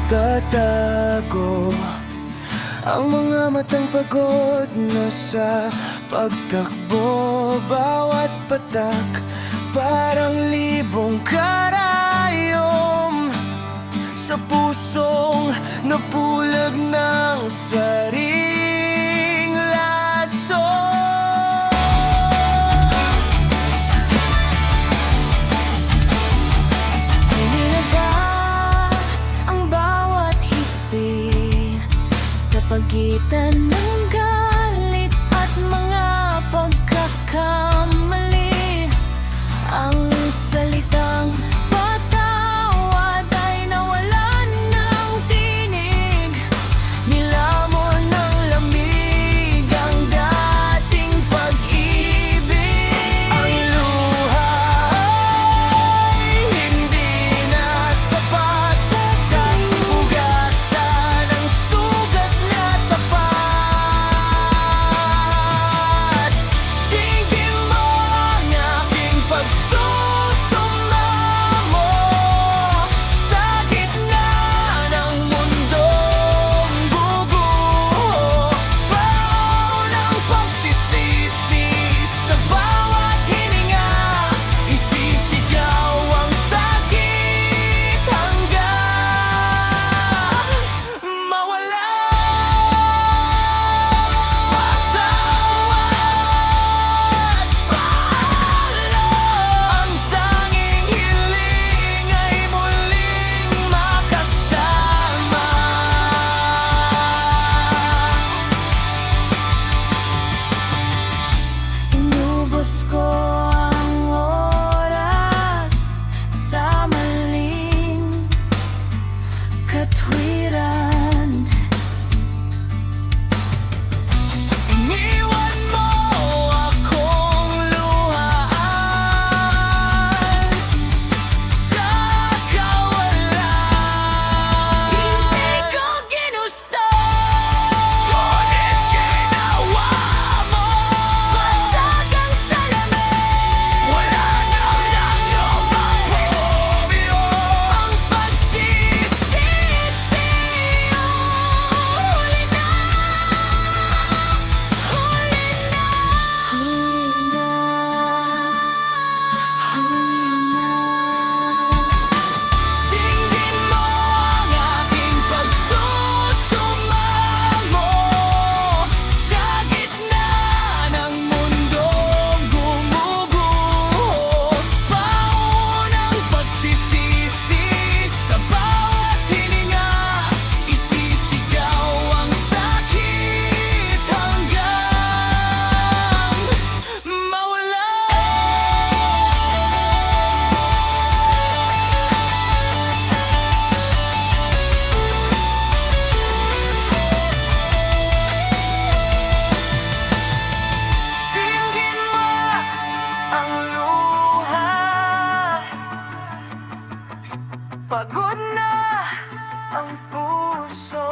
nagtatago. Ang mga matang pagod na sa pagtakbo. Bawat patak parang libong karayom sa pusong napulag ng saring laso. Pagitan ng galit at mga pagkakamali, ang salitang patawad ay nawalan ng tinig. Nilamon ng lamig ang dating pag-ibig. Ang luha ay hindi na sapat at hugasan ang sugat na tapat. Tingin mo ang aking pagsusumamo sa gitna ng mundong bubuo. Paon ang pagsisisi sa bawat hininga, isisigaw ang sakit hanggang mawala. Patawad, palo. Ang tanging hiling ay muling makasama. Inubos ko ang oras sa maling katwiran. Iniwan mo akong luhaan sa kawalan. Hindi ko ginusto, Ngunit ginawa mo. basag ang salamin. Wala nang iyong mapumio. Ang pagsisisi, huli na, huli na, huli na, huli na. Tingin mo ang aking pagsusumamo sa gitna ng mundong gumuguho. Paon ang pagsisisi sa bawat hininga, isisigaw ang sakit hanggang mawala. Tingin mo ang luha, pagod na ang puso.